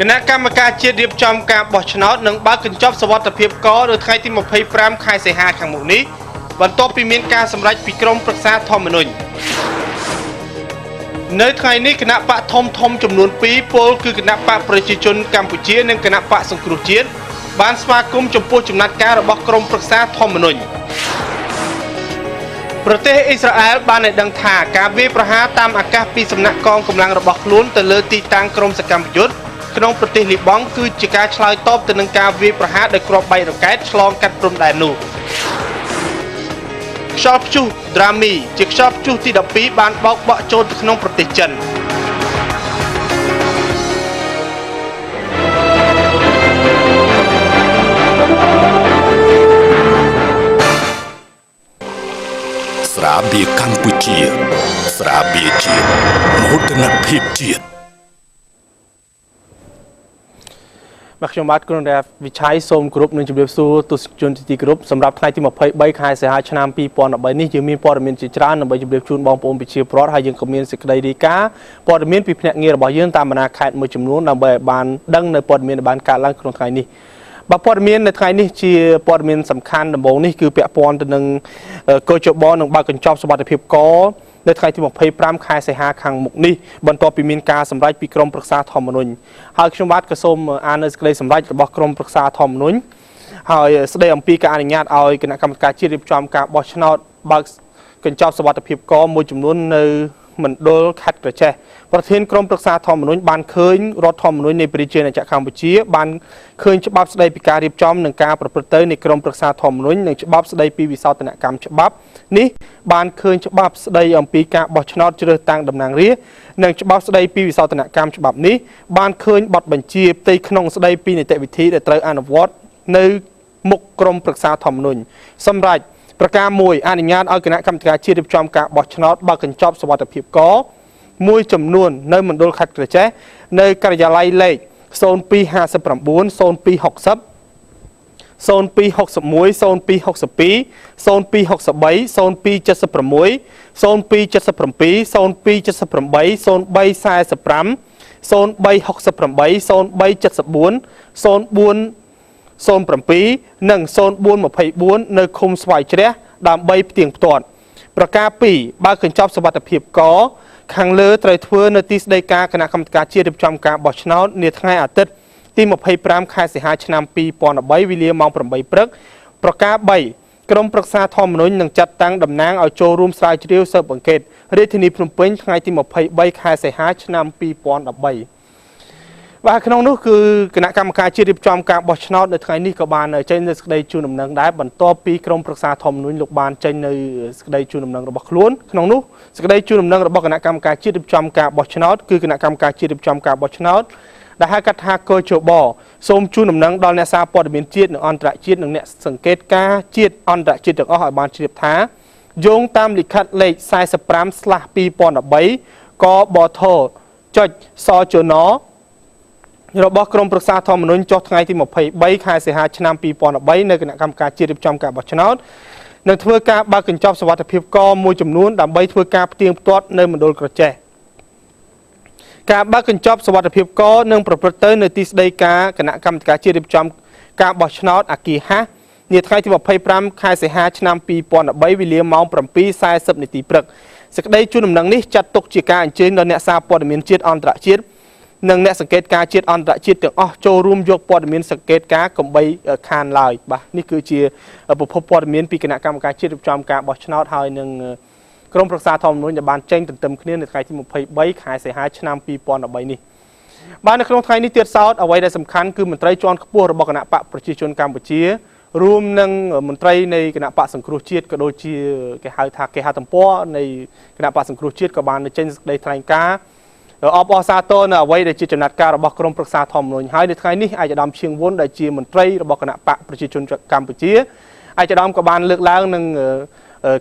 គណៈកម្មការជាតិរៀបចំការបោះឆ្នោតនឹងបើកកញ្ចប់សុវត្ថិភាពកនៅថ្ងៃទី25ខែសីហាខាងមុខនេះបន្ទាប់ពីមានការសម្រេចពីក្រមប្រឹក្សាធម្មនុញ្ញនៅថ្ងៃនេះគណៈបកធំចំនួន2ពលគឺគណៈបកប្រជាជនកម្ពុជានិងគណៈបកសង្គ្រោះជាតិបានស្វាគមន៍ចំពោះចំណាត់ការរបស់ក្រមប្រឹក្សាធម្មនុញ្ញប្រទេសអ៊ីស្រាអែលបានឲ្យដឹងថាការវាយប្រហារតាមអាកាសពីសំណាក់កងកម្លាំងរបស់ខ្លួនទៅលើទីតាំងក្រមសកម្មយុទ្ធក្នុងប្រទេសលីបង់គឺជាការឆ្លើយតបទៅនឹងការវាយប្រហារដោយគ្រាប់បែករ៉ុកែតឆ្លងកាត់ព្រំដែននោះខ្យល់ព្យុះដ្រាមីជាខ្យល់ព្យុះទី12បានបោកបក់ចូលទៅក្នុងប្រទេសចិនស្រាបៀរកម្ពុជាស្រាបៀរជាតិមោទនភាពជាតិខ្ញុំបាទក្រុមដែលវិឆ័យសូមគោរពនឹងជម្រាបសួរទស្សនិកជនទីគោរពសម្រាប់ថ្ងៃទី23ខែសីហាឆ្នាំ2013នេះយើងមានព័ត៌មានជាច្រើនដើម្បីជម្រាបជូនបងប្អូនប្រជាពលរដ្ឋហើយយើងក៏មានសេចក្តីរាយការណ៍ព័ត៌មានពីភ្នាក់ងាររបស់យើងតាមបណ្ដាខេត្តមួយចំនួនដើម្បីឲ្យបានដឹងនៅព័ត៌មានដែលបានកើតឡើងក្នុងថ្ងៃនេះបាទព័ត៌មាននៅថ្ងៃនេះជាព័ត៌មានសំខាន់ដំបូងនេះគឺពាក់ព័ន្ធទៅនឹងកោជបនឹងបើកកញ្ចប់សុវត្ថិភាពកនៅថ្ងៃទី25ខែសីហាខាងមុខនេះបន្ទាប់ពីមានការសម្រេចពីក្រមប្រឹក្សាធម្មនុញ្ញហើយខ្ញុំបាទក៏សូមអាននៅសេចក្តីសម្រេចរបស់ក្រមប្រឹក្សាធម្មនុញ្ញហើយស្តីអំពីការអនុញ្ញាតឲ្យគណៈកម្មការជាតិរៀបចំការបោះឆ្នោតបើកកញ្ចប់សុវត្ថិភាពកមួយចំនួននៅមណ្ឌលខេត្តក្រចេះប្រធានក្រុមប្រឹក្សាធម្មនុញ្ញបានឃើញរដ្ឋធម្មនុញ្ញនៃប្រជាជាតិកម្ពុជាបានឃើញច្បាប់ស្តីពីការរៀបចំនិងការប្រព្រឹត្តទៅនៃក្រុមប្រឹក្សាធម្មនុញ្ញនិងច្បាប់ស្តីពីវិសោធនកម្មច្បាប់នេះបានឃើញច្បាប់ស្តីអំពីការបោះឆ្នោតជ្រើសតាំងតំណាងរាស្ត្រនិងច្បាប់ស្តីពីវិសោធនកម្មច្បាប់នេះបានឃើញបទបញ្ជាផ្ទៃក្នុងស្តីពីនីតិវិធីដែលត្រូវអនុវត្តនៅមុខក្រុមប្រឹក្សាធម្មនុញ្ញសម្រាប់ប្រការមួយអនុញ្ញាតឲ្យគណៈកម្មការជាតិរៀបចំការបោះឆ្នោតបើកកញ្ចប់សុវត្ថិភាពកមួយចំនួននៅមណ្ឌលខេត្តក្រចេះនៅការិយាល័យលេខ0259 0260 0261 0262 0263 0276 0277 0278 0345 0368 0374 0407និង0424នៅឃុំស្វាយជ្រះដើម្បីផ្ទៀងផ្ទាត់ប្រការ2បើកកញ្ចប់សុវត្ថិភាពកខាងលើត្រូវធ្វើនៅទីស្តីការគណៈកម្មការជាតិរៀបចំការបោះឆ្នោតនាថ្ងៃអាទិត្យទី25ខែសីហាឆ្នាំ2013វេលាម៉ោង8ព្រឹកប្រការ3ក្រុមប្រឹក្សាធម្មនុញ្ញនឹងចាត់តាំងតំណាងឲ្យចូលរួមស្រាវជ្រាវស៊ើបអង្កេតរាជធានីភ្នំពេញថ្ងៃទី23ខែសីហាឆ្នាំ2013បាទក្នុងនោះគឺគណៈកម្មការជាតិរៀបចំការបោះឆ្នោតនៅថ្ងៃនេះក៏បានចេញនៅសេចក្តីជូនដំណឹងដែរបន្ទាប់ពីក្រមប្រឹក្សាធម្មនុញ្ញលោកបានចេញនៅសេចក្តីជូនដំណឹងរបស់ខ្លួនក្នុងនោះសេចក្តីជូនដំណឹងរបស់គណៈកម្មការជាតិរៀបចំការបោះឆ្នោតគឺគណៈកម្មការជាតិរៀបចំការបោះឆ្នោតដែលហៅកាត់ថាកោជបសូមជូនដំណឹងដល់អ្នកសារព័ត៌មានជាតិនិងអន្តរជាតិនិងអ្នកសង្កេតការជាតិអន្តរជាតិទាំងអស់ឲ្យបានជ្រាបថាយោងតាមលិខិតលេខ 45/2013 កបថចុចសជណរបស់ក្រមប្រឹក្សាធម្មនុញ្ញចុះថ្ងៃទី23ខែសីហាឆ្នាំ2013នៅគណៈកម្មការជាតិរៀបចំការបោះឆ្នោតនឹងធ្វើការបើកកញ្ចប់សុវត្ថិភាពកមួយចំនួនដើម្បីធ្វើការផ្ទៀងផ្ទាត់នៅមណ្ឌលក្រចេះការបើកកញ្ចប់សុវត្ថិភាពកនឹងប្រព្រឹត្តទៅនៅទីស្តីការគណៈកម្មការជាតិរៀបចំការបោះឆ្នោតអគារហាសនាថ្ងៃទី25ខែសីហាឆ្នាំ2013វេលាម៉ោង 7:40 នាទីព្រឹកសេចក្តីជូនដំណឹងនេះចាត់ទុកជាការអញ្ជើញដល់អ្នកសារព័ត៌មានជាតិអន្តរជាតិនិងអ្នកសង្កេតការជាតិអន្តរជាតិទាំងអស់ចូលរួមយកព័ត៌មានសង្កេតការកំបីខានឡើយបាទនេះគឺជាប្រភពព័ត៌មានពីគណៈកម្មការជាតិរៀបចំការបោះឆ្នោតហើយនឹងក្រមប្រឹក្សាធម្មនុញ្ញដែលបានចេញទន្ទឹមគ្នានៅថ្ងៃទី23ខែសីហាឆ្នាំ2013នេះបាទនៅក្នុងថ្ងៃនេះទៀតសោតអ្វីដែលសំខាន់គឺមន្ត្រីជាន់ខ្ពស់របស់គណៈបកប្រជាជនកម្ពុជារួមនឹងមន្ត្រីនៃគណៈបកសង្គ្រោះជាតិក៏ដូចជាគេហៅថាគេហទំព័រនៃគណៈបកសង្គ្រោះជាតិក៏បានចេញសេចក្តីថ្លែងការណ៍អបអរសាទរនៅអ្វីដែលជាចំណាត់ការរបស់ក្រមប្រឹក្សាធម្មនុញ្ញហើយនៅថ្ងៃនេះអាយដាមឈៀងវុនដែលជាមន្ត្រីរបស់គណៈបកប្រជាជនកម្ពុជាអាយដាមក៏បានលើកឡើងនឹង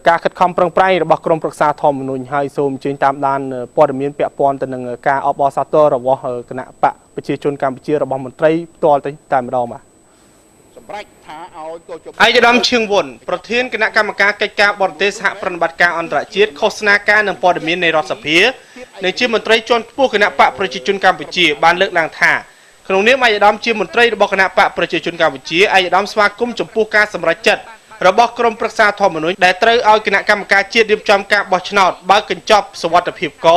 ការខិតខំប្រឹងប្រែងរបស់ក្រមប្រឹក្សាធម្មនុញ្ញហើយសូមអញ្ជើញតាមដានព័ត៌មានពាក់ព័ន្ធទៅនឹងការអបអរសាទររបស់គណៈបកប្រជាជនកម្ពុជារបស់មន្ត្រីផ្ទាល់តែម្ដងបាទសម្រាប់ថាឲ្យកោជបអាយដាមឈៀងវុនប្រធានគណៈកម្មការកិច្ចការបរទេសសហប្រតិបត្តិការអន្តរជាតិឃោសនាការនិងព័ត៌មាននៃរដ្ឋសភានិងជាមន្ត្រីជាន់ខ្ពស់គណៈបកប្រជាជនកម្ពុជាបានលើកឡើងថា ក្នុងនាមអាយដាមជាមន្ត្រីរបស់គណៈបកប្រជាជនកម្ពុជាអាយដាមស្វាគមន៍ចំពោះការសម្រេចចិត្តរបស់ក្រុមប្រឹក្សាធម្មនុញ្ញដែលត្រូវឲ្យគណៈកម្មការជាតិរៀបចំការបោះឆ្នោតបើកញ្ចប់សុវត្ថិភាពក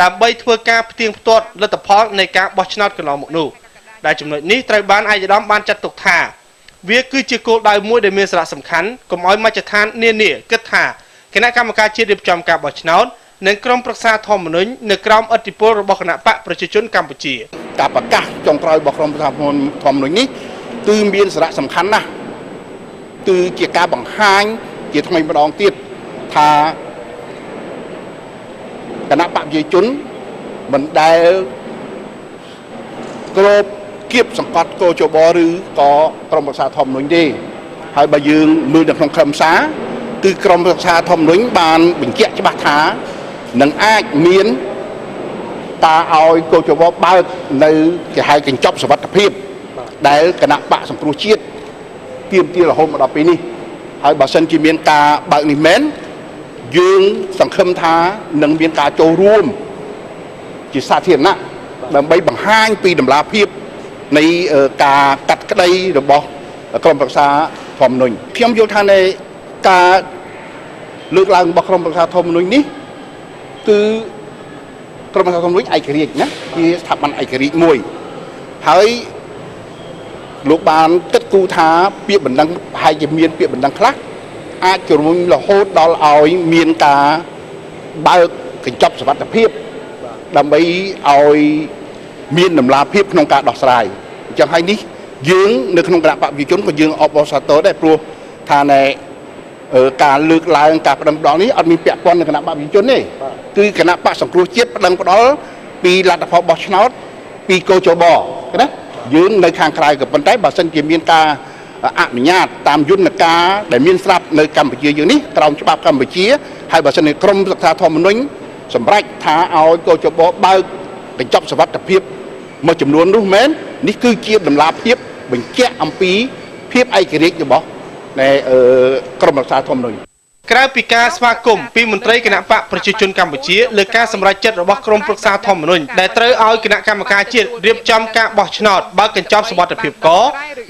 ដើម្បីធ្វើការផ្ទៀងផ្ទាត់លទ្ធផលនៃការបោះឆ្នោតកន្លងមកនោះដែលចំណុចនេះត្រូវបានអាយដាមបានចាត់ទុកថាវាគឺជាគោលដៅមួយដែលមានសារៈសំខាន់កុំឲ្យមជ្ឈដ្ឋាននានាគិតថាគណៈកម្មការជាតិរៀបចំការបោះឆ្នោតនិងក្រុមប្រឹក្សាធម្មនុញ្ញនៅក្រោមឥទ្ធិពលរបស់គណៈបកប្រជាជនកម្ពុជាការប្រកាសចុងក្រោយរបស់ក្រុមប្រឹក្សាធម្មនុញ្ញនេះគឺមានសារៈសំខាន់ណាស់គឺជាការបង្ហាញជាថ្មីម្ដងទៀតថាគណៈបកប្រជាជនមិនដែលគ្រប់គៀបសង្កត់កោជបឬក៏ក្រុមប្រឹក្សាធម្មនុញ្ញទេហើយបើយើងមើលនៅក្នុងខ្លឹមសារគឺក្រុមប្រឹក្សាធម្មនុញ្ញបានបញ្ជាក់ច្បាស់ថានឹងអាចមានការឲ្យកោជបបើកនៅគេហៅកញ្ចប់សុវត្ថិភាពដែលគណៈបកសង្គ្រោះជាតិទាមទាររហូតមកដល់ពេលនេះហើយបើសិនជាមានការបើកនេះមែនយើងសង្ឃឹមថានឹងមានការចូលរួមជាសាធារណៈដើម្បីបង្ហាញពីតម្លាភាពនៃការកាត់ក្តីរបស់ក្រុមប្រឹក្សាធម្មនុញ្ញខ្ញុំយល់ថាในការលើកឡើងរបស់ក្រុមប្រឹក្សាធម្មនុញ្ញនេះគឺក្រុមប្រឹក្សាធម្មនុញ្ញឯករាជ្យណាជាស្ថាប័នឯករាជ្យមួយហើយលោកបានគិតគូរថាពាក្យបណ្ដឹងប្រហែលជាមានពាក្យបណ្ដឹងខ្លះអាចជំរុញរហូតដល់ឲ្យមានការបើកកញ្ចប់សុវត្ថិភាពដើម្បីឲ្យមានតម្លាភាពក្នុងការដោះស្រាយអញ្ចឹងហើយនេះយើងនៅក្នុងគណៈបកប្រជាជនក៏យើងអបអរសាទរដែរព្រោះថាในការលើកឡើងការប្តឹងផ្តល់នេះអត់មានពាក់ព័ន្ធនឹងគណៈបកប្រជាជនទេគឺគណៈបកសង្គ្រោះជាតិប្តឹងផ្តល់ពីលទ្ធផលបោះឆ្នោតពីកោជបណាយើងនៅខាងក្រៅក៏ប៉ុន្តែបើសិនជាមានការអនុញ្ញាតតាមយន្តការដែលមានស្រាប់នៅកម្ពុជាយើងនេះក្រោមច្បាប់កម្ពុជាហើយបើសិនជាក្រមសិក្សាធម្មនុញ្ញសម្រេចថាឲ្យកោជបបើកកញ្ចប់សុវត្ថិភាពមួយចំនួននោះមែននេះគឺជាតម្លាភាពបញ្ជាក់អំពីភាពឯករាជ្យរបស់នៃក្រមរក្សាធម្មនុញ្ញក្រៅពីការស្វាគមន៍ពីមន្ត្រីគណៈបកប្រជាជនកម្ពុជាលើការសម្រេចចិត្តរបស់ក្រមប្រឹក្សាធម្មនុញ្ញដែលត្រូវឲ្យគណៈកម្មការជាតិរៀបចំការបោះឆ្នោតបើកកញ្ចប់សុវត្ថិភាពក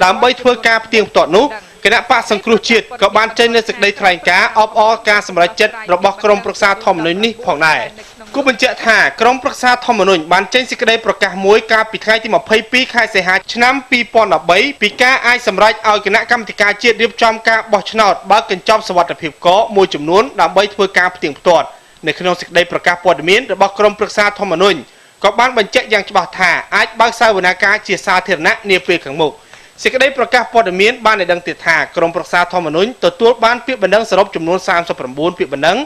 ដើម្បីធ្វើការផ្ទៀងផ្ទាត់នោះគណៈបកសង្គ្រោះជាតិក៏បានចេញនូវសេចក្តីថ្លែងការណ៍អបអរការសម្រេចចិត្តរបស់ក្រមប្រឹក្សាធម្មនុញ្ញនេះផងដែរគូបញ្ជាក់ថាក្រមប្រឹក្សាធម្មនុញ្ញបានចេញសេចក្តីប្រកាសមួយកាលពីថ្ងៃទី22ខែសីហាឆ្នាំ2013ពីការអាចសម្រេចឲ្យគណៈកម្មាធិការជាតិរៀបចំការបោះឆ្នោតបើកកញ្ចប់សុវត្ថិភាពកមួយចំនួនដើម្បីធ្វើការផ្ទៀងផ្ទាត់នៅក្នុងសេចក្តីប្រកាសព័ត៌មានរបស់ក្រមប្រឹក្សាធម្មនុញ្ញក៏បានបញ្ជាក់យ៉ាងច្បាស់ថាអាចបើកសាវនាការជាសាធារណៈនាពេលខាងមុខសេចក្តីប្រកាសព័ត៌មានបានឲ្យដឹងទៀតថាក្រមប្រឹក្សាធម្មនុញ្ញទទួលបានពាក្យបណ្ដឹងសរុបចំនួន39ពាក្យបណ្ដឹង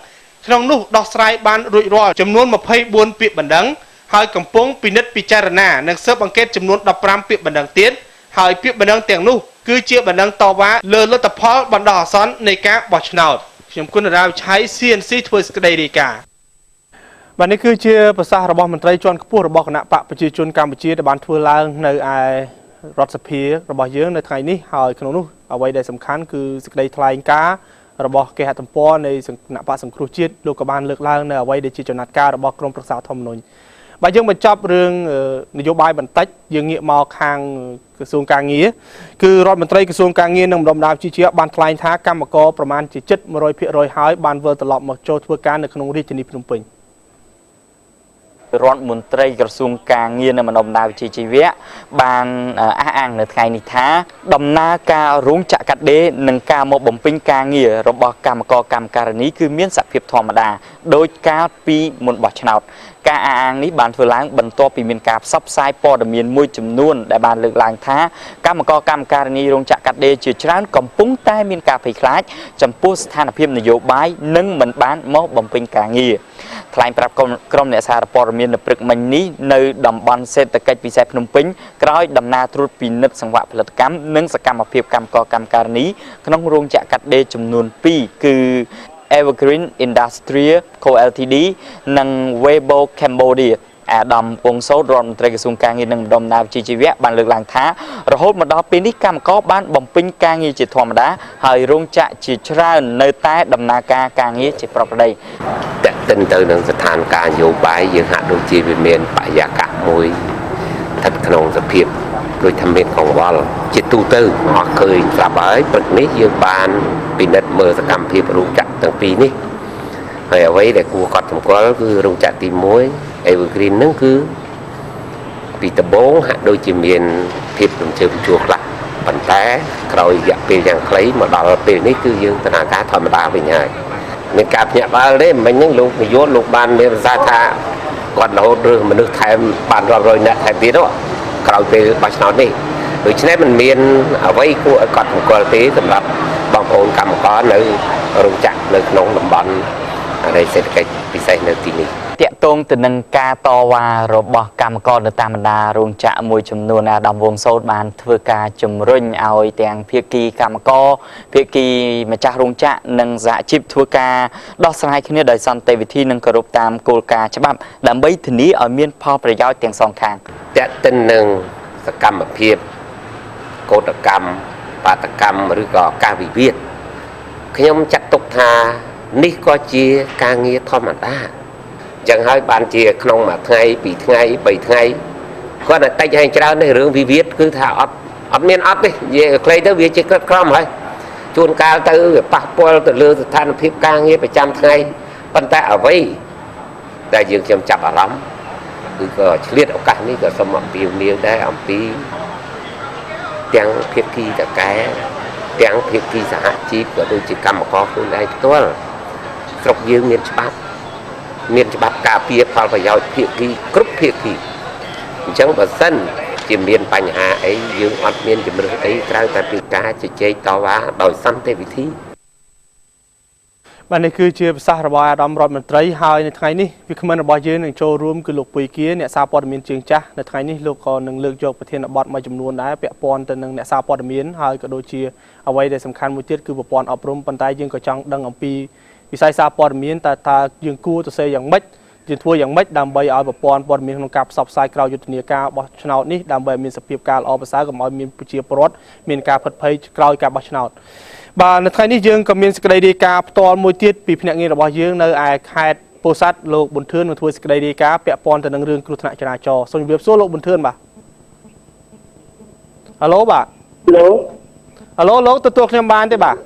ក្នុងនោះដោះស្រាយបានរួចរាល់ចំនួន24ពាក្យបណ្ដឹងហើយកំពុងពិនិត្យពិចារណានិងស៊ើបអង្កេតចំនួន15ពាក្យបណ្ដឹងទៀតហើយពាក្យបណ្ដឹងទាំងនោះគឺជាបណ្ដឹងតវ៉ាលើលទ្ធផលបណ្ដោះអាសន្ននៃការបោះឆ្នោតខ្ញុំគុណរាវឆៃ CNC ធ្វើសេចក្តីរាយការណ៍បាទនេះគឺជាប្រសាសន៍របស់មន្ត្រីជាន់ខ្ពស់របស់គណៈបកប្រជាជនកម្ពុជាដែលបានធ្វើឡើងនៅឯរដ្ឋសភារបស់យើងនៅថ្ងៃនេះហើយក្នុងនោះអ្វីដែលសំខាន់គឺសេចក្តីថ្លែងការណ៍របស់គេហទំព័រនៃគណៈបកសង្គ្រោះជាតិលោកក៏បានលើកឡើងនៅអ្វីដែលជាចំណាត់ការរបស់ក្រមប្រឹក្សាធម្មនុញ្ញបើយើងបញ្ចប់រឿងនយោបាយបន្តិចយើងងាកមកខាងក្រសួងការងារគឺរដ្ឋមន្ត្រីក្រសួងការងារនិងម្ដុំដើមជីជាបានថ្លែងថាកម្មករប្រមាណជាជិត 100% ហើយបានវិលត្រឡប់មកចូលធ្វើការនៅក្នុងរាជធានីភ្នំពេញរដ្ឋមន្ត្រីក្រសួងការងារនៅម្ដុំដើមជីជីវៈបានអះអាងនៅថ្ងៃនេះថាដំណើរការរោងចក្រកាត់ដេរនិងការមកបំពេញការងាររបស់កម្មករកម្មការិនីគឺមានសភាពធម្មតាដោយកាលពីមុនបោះឆ្នោតការអះអាងនេះបានធ្វើឡើងបន្ទាប់ពីមានការផ្សព្វផ្សាយព័ត៌មានមួយចំនួនដែលបានលើកឡើងថាកម្មករកម្មការិនីរោងចក្រកាត់ដេរជាច្រើនកំពុងតែមានការភ័យខ្លាចចំពោះស្ថានភាពនយោបាយនិងមិនបានមកបំពេញការងារថ្លែងប្រាប់ក្រុមអ្នកសារព័ត៌មាននៅព្រឹកមិញនេះនៅតំបន់សេដ្ឋកិច្ចពិសេសភ្នំពេញក្រោយដំណើរត្រួតពិនិត្យសង្វាក់ផលិតកម្មនិងសកម្មភាពកម្មករកម្មការិនីក្នុងរោងចក្រកាត់ដេរចំនួន2គឺ Evergreen Industrial Co Ltd និង Weibo Cambodia អាដាមពងសោតរដ្ឋមន្ត្រីក្រសួងការងារនិងម្ដុំដើមជីជីវៈបានលើកឡើងថារហូតមកដល់ពេលនេះកម្មករបានបំពេញការងារជាធម្មតាហើយរោងចក្រជាច្រើននៅតែដំណើរការងារជាប្រក្រតីតេតិនទៅនឹងស្ថានភាពនយោបាយយើងហាក់ដូចជាវាមានបរិយាកាសមួយស្ថិតក្នុងសភាព ដោយថាមានកង្វល់ជាទូទៅអត់ឃើញស្រាប់ហើយព្រឹកនេះយើងបានពិនិត្យមើលសកម្មភាពរោងចក្រទាំងពីរនេះហើយអ្វីដែលគួរកត់សម្គាល់គឺរោងចក្រទី1 Evergreen ហ្នឹងគឺពីដំបូងហាក់ដូចជាមានភាពរំជើបជួរខ្លះប៉ុន្តែក្រោយរយៈពេលយ៉ាងខ្លីមកដល់ពេលនេះគឺយើងដំណើរការធម្មតាវិញហើយមានការភ្ញាក់ផ្អើលទេមិញហ្នឹងលោកនាយកលោកបានមានប្រសាសន៍ថាគាត់រហូតរើសមនុស្សថែមបានរាប់រយនាក់ថែមទៀតក្រោយពេលបោះឆ្នោតនេះដូច្នេះมันមានអ្វីគួរឲ្យកត់សម្គាល់ទេសម្រាប់បងប្អូនកម្មករនៅរោងចក្រនៅក្នុងតំបន់នៃសេដ្ឋកិច្ចពិសេសនៅទីនេះតាក់ទងទៅនឹងការតវ៉ារបស់កម្មករនៅតាមបណ្ដារោងចក្រមួយចំនួនអាដាមវងសូតបានធ្វើការជំរុញឲ្យទាំងភាគីកម្មករភាគីម្ចាស់រោងចក្រនិងសហជីពធ្វើការដោះស្រាយគ្នាដោយសន្តិវិធីនិងគោរពតាមគោលការណ៍ច្បាប់ដើម្បីធានាឲ្យមានផលប្រយោជន៍ទាំងសងខាងតាក់ទិននឹងសកម្មភាពកោតកម្មបាតកម្មឬក៏ការវិវាទខ្ញុំចាត់ទុកថានេះក៏ជាការងារធម្មតាចឹងហើយបានជាក្នុងមួយថ្ងៃពីរថ្ងៃ3ថ្ងៃគាត់តែតិចហើយច្រើននេះរឿងវិវាទគឺថាអត់មានអត់ទេនិយាយខ្លីទៅវាជាក្រិតក្រមហើយជួនកាលទៅវាប៉ះពាល់ទៅលើស្ថានភាពការងារប្រចាំថ្ងៃប៉ុន្តែអ្វីដែលយើងខ្ញុំចាប់អារម្មណ៍គឺក៏ឆ្លៀតឱកាសនេះក៏សូមអំពាវនាវដែរអំពីទាំងភាគីតកែទាំងភាគីសហជីពក៏ដូចជាកម្មករខ្លួនឯងផ្ទាល់ស្រុកយើងមានច្បាប់ការពារផលប្រយោជន៍ភាគីគ្រប់ភាគីអញ្ចឹងបើសិនជាមានបញ្ហាអីយើងអត់មានជំរឿនអីក្រៅតែពីការជជែកតវ៉ាដោយសន្តិវិធីបាទនេះគឺជាប្រសាសន៍របស់អាដាមរដ្ឋមន្ត្រីហើយនៅថ្ងៃនេះវាគ្មិនរបស់យើងនឹងចូលរួមគឺលោកពុយគាអ្នកសារព័ត៌មានជើងចាស់នៅថ្ងៃនេះលោកក៏នឹងលើកយកប្រធានបទមួយចំនួនដែរពាក់ព័ន្ធទៅនឹងអ្នកសារព័ត៌មានហើយក៏ដូចជាអ្វីដែលសំខាន់មួយទៀតគឺប្រព័ន្ធអប់រំប៉ុន្តែយើងក៏ចង់ដឹងអំពីវិស័យសារព័ត៌មានតើយើងគួរទៅសេយ៉ាងម៉េចយើងធ្វើយ៉ាងម៉េចដើម្បីឲ្យប្រព័ន្ធព័ត៌មានក្នុងការផ្សព្វផ្សាយក្រៅយុទ្ធនាការបោះឆ្នោតនេះដើម្បីមានសភាពការល្អប្រសើរកុំឲ្យមានប្រជាពលរដ្ឋមានការផិតភ័យក្រោយការបោះឆ្នោតបាទនៅថ្ងៃនេះយើងក៏មានសេចក្តីរាយការណ៍ផ្ទាល់មួយទៀតពីភ្នាក់ងាររបស់យើងនៅឯខេត្តពោធិ៍សាត់លោកប៊ុនធឿននឹងធ្វើសេចក្តីរាយការណ៍ពាក់ព័ន្ធទៅនឹងរឿងគ្រោះថ្នាក់ចរាចរណ៍សូមជម្រាបសួរលោកប៊ុនធឿនបាទហៅឡូបាទហៅឡូលោកទទួលខ្ញុំបានទេបាទ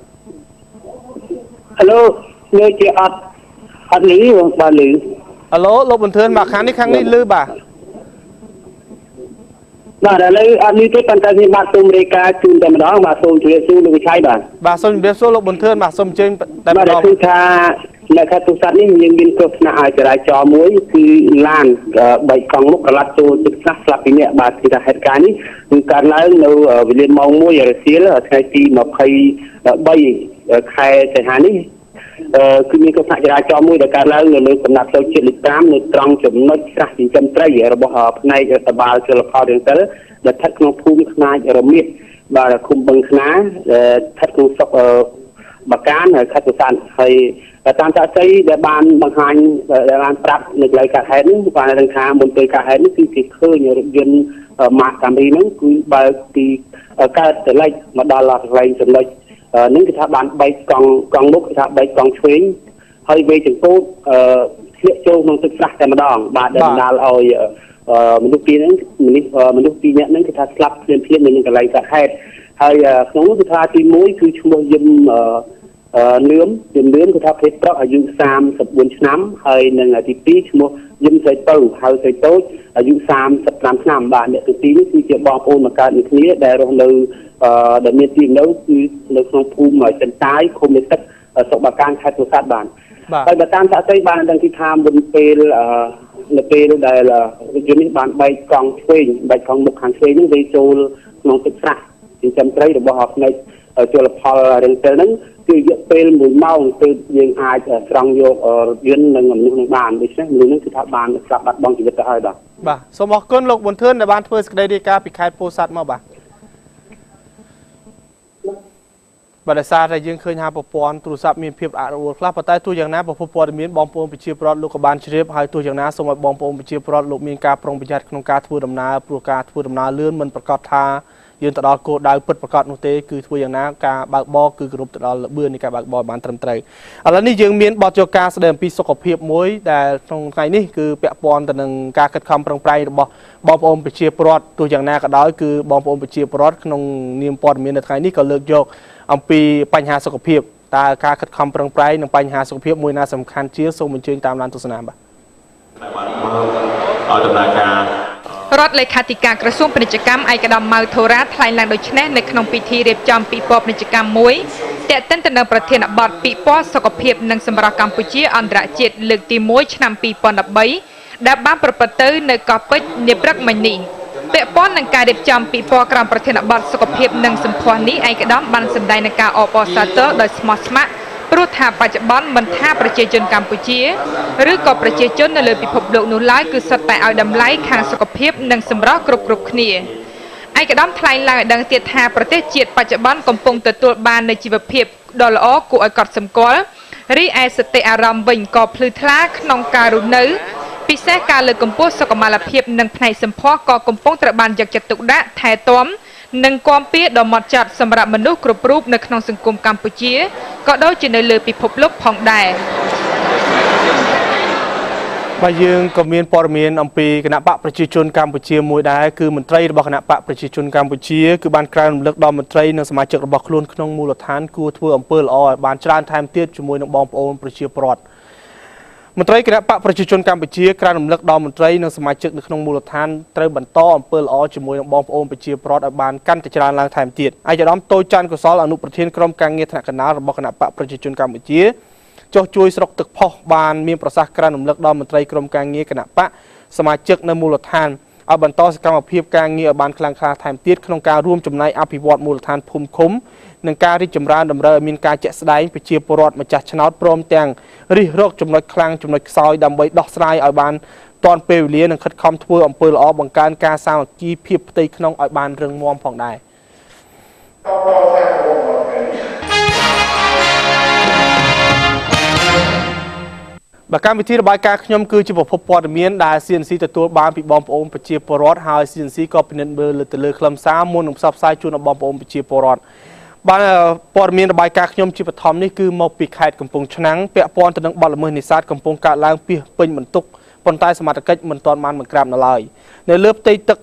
ហៅឡូលើជាអត់លឺបាទលឺហៅឡូលោកប៊ុនធឿនបាទខាងនេះលឺបាទបាទឥឡូវអត់នេះទេប៉ុន្តែខ្ញុំបាទសូមរាយការណ៍ជូនតែម្ដងបាទសូមជម្រាបសួរលោកវិឆ័យបាទសូមជម្រាបសួរលោកប៊ុនធឿនបាទសូមអញ្ជើញតែម្ដងគឺថានៅខេត្តពោធិ៍សាត់នេះយើងមានគ្រោះថ្នាក់ចរាចរណ៍មួយគឺឡាន3កង់មុខកន្លះចូលទឹកខ្លះស្លាប់ពីអ្នកបាទគឺថាហេតុការណ៍នេះគឺកើតឡើងនៅវេលាម៉ោង1រសៀលថ្ងៃទី23ខែសីហានេះគឺមានគ្រោះថ្នាក់ចរាចរណ៍មួយដែលកើតឡើងនៅលើកំណាត់ផ្លូវជាតិលេខ5នៅត្រង់ចំណុចស្រះចិញ្ចឹមត្រីរបស់ផ្នែកតបាលជលផលរៀងទៅដែលស្ថិតក្នុងភូមិខ្នាចរមៀតបាទឃុំបឹងខ្នាស្ថិតក្នុងស្រុកបាកានខេត្តពោធិ៍សាត់ហើយតាមតាក់សីដែលបានបង្ហាញដែលបានប្រាប់នៅកន្លែងកើតហេតុនេះបានដឹងថាមុនពេលកើតហេតុនេះគឺគេឃើញរថយន្តម៉ាកកាមីហ្នឹងគឺបើកពីកើតទៅលេចមកដល់កន្លែងចំណុចនឹងគេថាបាន3កង់មុខគេថា3កង់ឆ្វេងហើយវេចង្កូតធ្លាក់ចូលក្នុងទឹកស្រះតែម្ដងបាទដែលបណ្ដាលឲ្យមនុស្សពីរនាក់ហ្នឹងគេថាស្លាប់ភ្លាមនៅនឹងកន្លែងកើតហេតុហើយក្នុងនោះគឺថាទី1គឺឈ្មោះយឹមលឿមគឺថាភេទប្រុសអាយុ34ឆ្នាំហើយនឹងទី2ឈ្មោះយឹមស្រីទៅហៅស្រីតូចអាយុ35ឆ្នាំបាទអ្នកទី2នេះគឺជាបងប្អូនមកកើតនឹងគ្នាដែលរស់នៅដែលមានទីនៅគឺនៅក្នុងភូមិចិនតាយឃុំមេទឹកស្រុកបាកានខេត្តពោធិ៍សាត់បានហើយបើតាមសាក់សីបានដឹងទីថាមុនពេលនៅពេលដែលរថយន្តនេះបានបែកកង់ឆ្វេងបែកកង់មុខខាងឆ្វេងនេះវាចូលក្នុងទឹកស្រះចិញ្ចឹមត្រីរបស់ផ្នែកជលផលរៀងទៅហ្នឹងគឺរយៈពេល1ម៉ោងទើបយើងអាចស្រង់យករថយន្តនិងមនុស្សនឹងបានដូច្នេះមនុស្សនឹងគឺថាបានស្លាប់បាត់បង់ជីវិតទៅហើយបាទសូមអរគុណលោកប៊ុនធឿនដែលបានធ្វើសេចក្តីរាយការណ៍ពីខេត្តពោធិ៍សាត់មកបាទដោយសារតែយើងឃើញថាប្រព័ន្ធទូរស័ព្ទមានភាពអរវល់ខ្លះប៉ុន្តែទោះយ៉ាងណាប្រភពព័ត៌មានបងប្អូនប្រជាពលរដ្ឋលោកក៏បានជ្រាបហើយទោះយ៉ាងណាសូមឲ្យបងប្អូនប្រជាពលរដ្ឋលោកមានការប្រុងប្រយ័ត្នក្នុងការធ្វើដំណើរព្រោះការធ្វើដំណើរលឿនមិនប្រកាសថា យើងទៅដល់គោលដៅពិតប្រាកដនោះទេគឺធ្វើយ៉ាងណាការបើកបរគឺគោរពទៅដល់ល្បឿននៃការបើកបរបានត្រឹមត្រូវឥឡូវនេះយើងមានបទយកការស្ដីអំពីសុខភាពមួយដែលក្នុងថ្ងៃនេះគឺពាក់ព័ន្ធទៅនឹងការខិតខំប្រឹងប្រែងរបស់បងប្អូនប្រជាពលរដ្ឋទោះយ៉ាងណាក៏ដោយគឺបងប្អូនប្រជាពលរដ្ឋក្នុងនាមព័ត៌មាននៅថ្ងៃនេះក៏លើកយកអំពីបញ្ហាសុខភាពតើការខិតខំប្រឹងប្រែងនិងបញ្ហាសុខភាពមួយណាសំខាន់ជាសូមអញ្ជើញតាមដានទស្សនាបាទឲ្យដំណើរការរដ្ឋលេខាធិការក្រសួងពាណិជ្ជកម្មឯកឧត្តមម៉ៅធូរ៉ាថ្លែងឡើងដូចនេះនៅក្នុងពិធីរៀបចំពិព័រណ៍ពាណិជ្ជកម្មមួយទាក់ទិនទៅនឹងប្រធានបទពិព័រណ៍សុខភាពនិងសម្រស់កម្ពុជាអន្តរជាតិលើកទី1ឆ្នាំ2013ដែលបានប្រព្រឹត្តទៅនៅកោះពេជ្រនាព្រឹកមិញនេះពាក់ព័ន្ធនឹងការរៀបចំពិព័រណ៍ក្រមប្រធានបទសុខភាពនិងសម្ផស្សនេះឯកឧត្តមបានសម្ដែងនឹងការអបអរសាទរដោយស្មោះស្ម័គ្រព្រោះថាបច្ចុប្បន្នមិនថាប្រជាជនកម្ពុជាឬក៏ប្រជាជននៅលើពិភពលោកនោះឡើយគឺសុទ្ធតែឲ្យតម្លៃខាងសុខភាពនិងសម្រស់គ្រប់គ្នាឯកឧត្តមថ្លែងឡើងឲ្យដឹងទៀតថាប្រទេសជាតិបច្ចុប្បន្នកំពុងទទួលបាននូវជីវភាពដ៏ល្អគួរឲ្យកត់សម្គាល់រីឯសតិអារម្មណ៍វិញក៏ភ្លឺថ្លាក្នុងការរស់នៅពិសេសការលើកកម្ពស់សុខុមាលភាពនិងផ្នែកសម្ផស្សក៏កំពុងត្រូវបានយកចិត្តទុកដាក់ថែទាំនិងគាំពៀដ៏ហ្មត់ចត់សម្រាប់មនុស្សគ្រប់រូបនៅក្នុងសង្គមកម្ពុជាក៏ដូចជានៅលើពិភពលោកផងដែរបាទយើងក៏មានព័ត៌មានអំពីគណៈបកប្រជាជនកម្ពុជាមួយដែរគឺមន្ត្រីរបស់គណៈបកប្រជាជនកម្ពុជាគឺបានក្រើនរំលឹកដល់មន្ត្រីនិងសមាជិករបស់ខ្លួនក្នុងមូលដ្ឋានគួរធ្វើអំពើល្អឲ្យបានច្រើនថែមទៀតជាមួយនឹងបងប្អូនប្រជាពលរដ្ឋមន្ត្រីគណៈបកប្រជាជនកម្ពុជាក្រើនរំលឹកដល់មន្ត្រីនិងសមាជិកនៅក្នុងមូលដ្ឋានត្រូវបន្តអំពើល្អជាមួយនឹងបងប្អូនប្រជាពលរដ្ឋឲ្យបានកាន់តែច្រើនឡើងថែមទៀតឯកឧត្តមតូចច័ន្ទកុសលអនុប្រធានក្រុមការងារថ្នាក់កណ្ដាលរបស់គណៈបកប្រជាជនកម្ពុជាចុះជួយស្រុកទឹកផុសបានមានប្រសាសន៍ក្រើនរំលឹកដល់មន្ត្រីក្រុមការងារគណៈបកសមាជិកនៅមូលដ្ឋានឲ្យបន្តសកម្មភាពការងារឲ្យបានខ្លាំងក្លាថែមទៀតក្នុងការរួមចំណែកអភិវឌ្ឍមូលដ្ឋានភូមិឃុំនិងការរីកចម្រើនតម្រូវឲ្យមានការជាក់ស្ដែងប្រជាពលរដ្ឋម្ចាស់ឆ្នោតព្រមទាំងរិះរកចំណុចខ្លាំងចំណុចខ្សោយដើម្បីដោះស្រាយឲ្យបានទាន់ពេលវេលានិងខិតខំធ្វើអំពើល្អបង្កើនការសាមគ្គីភាពផ្ទៃក្នុងឲ្យបានរឹងមាំផងដែរបាទកម្មវិធីរបាយការណ៍ខ្ញុំគឺជាប្រភពព័ត៌មានដែល CNC ទទួលបានពីបងប្អូនប្រជាពលរដ្ឋហើយ CNC ក៏ពិនិត្យមើលទៅលើខ្លឹមសារមុននឹងផ្សព្វផ្សាយជូនដល់បងប្អូនប្រជាពលរដ្ឋបាទព័ត៌មានរបាយការណ៍ខ្ញុំជាបឋមនេះគឺមកពីខេត្តកំពង់ឆ្នាំងពាក់ព័ន្ធទៅនឹងបទល្មើសនេសាទកំពុងកើតឡើងពីពេញបន្ទុកប៉ុន្តែសមត្ថកិច្ចមិនទាន់បានបង្ក្រាបនៅឡើយនៅលើផ្ទៃទឹក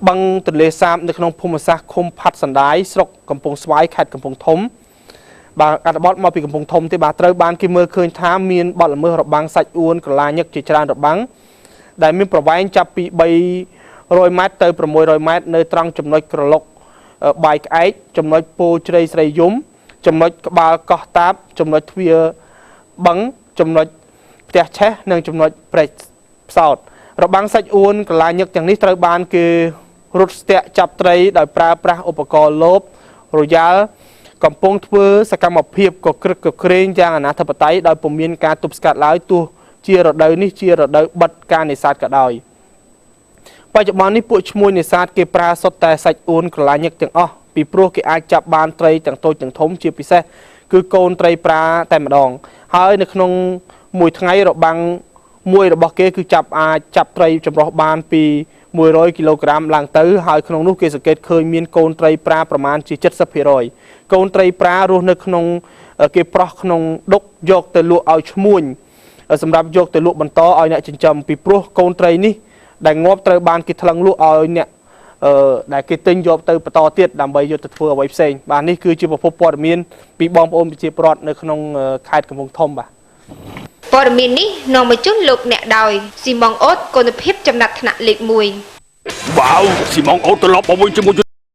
បឹងទន្លេសាបនៅក្នុងភូមិសាស្ត្រឃុំផាត់សណ្ដាយស្រុកកំពង់ស្វាយខេត្តកំពង់ធំបាទអត្ថបទមកពីកំពង់ធំទេបាទត្រូវបានគេមើលឃើញថាមានបទល្មើសរបាំងសាច់អួនក្រឡាញឹកជាច្រើនរបាំងដែលមានប្រវែងចាប់ពី300ម៉ែត្រទៅ600ម៉ែត្រនៅត្រង់ចំណុចក្រឡុកបាយក្អែកចំណុចពោជ្រៃស្រីយំចំណុចក្បាលកោះតាបចំណុចទ្វារបឹងចំណុចផ្ទះឆេះនិងចំណុចព្រែកផ្សោតរបាំងសាច់អួនក្រឡាញឹកទាំងនេះត្រូវបានគេរត់ស្ទាក់ចាប់ត្រីដោយប្រើប្រាស់ឧបករណ៍លបរយ៉ាល់កំពុងធ្វើសកម្មភាពកក្រឹកកក្រែងយ៉ាងអនាធិបតេយ្យដោយពុំមានការទប់ស្កាត់ឡើយទោះជារដូវនេះជារដូវបិទការនេសាទក៏ដោយបច្ចុប្បន្ននេះពួកឈ្មួញនេសាទគេប្រើសុទ្ធតែសាច់អួនក្រឡាញឹកទាំងអស់ពីព្រោះគេអាចចាប់បានត្រីទាំងតូចទាំងធំជាពិសេសគឺកូនត្រីប្រាតែម្ដងហើយនៅក្នុងមួយថ្ងៃរបាំងមួយរបស់គេគឺអាចចាប់ត្រីចម្រុះបានពី100គីឡូក្រាមឡើងទៅហើយក្នុងនោះគេសង្កេតឃើញមានកូនត្រីប្រាប្រមាណជា 70% កូនត្រីប្រារស់នៅក្នុងគេប្រោះក្នុងដុកយកទៅលក់ឲ្យឈ្មួញសម្រាប់យកទៅលក់បន្តឲ្យអ្នកចិញ្ចឹមពីព្រោះកូនត្រីនេះដែលងាប់ត្រូវបានគេថ្លឹងលក់ឲ្យអ្នកដែលគេទិញយកទៅបន្តទៀតដើម្បីយកទៅធ្វើអ្វីផ្សេងបាទនេះគឺជាប្រភពព័ត៌មានពីបងប្អូនប្រជាពលរដ្ឋនៅក្នុងខេត្តកំពង់ធំបាទព័ត៌មាននេះនាំមកជូនលោកអ្នកដោយស៊ីម៉ុងអូតគុណភាពចំណាត់ថ្នាក់លេខ1 វ៉ាវស៊ីម៉ុងអូត្រឡប់មកវិញជាមួយយុ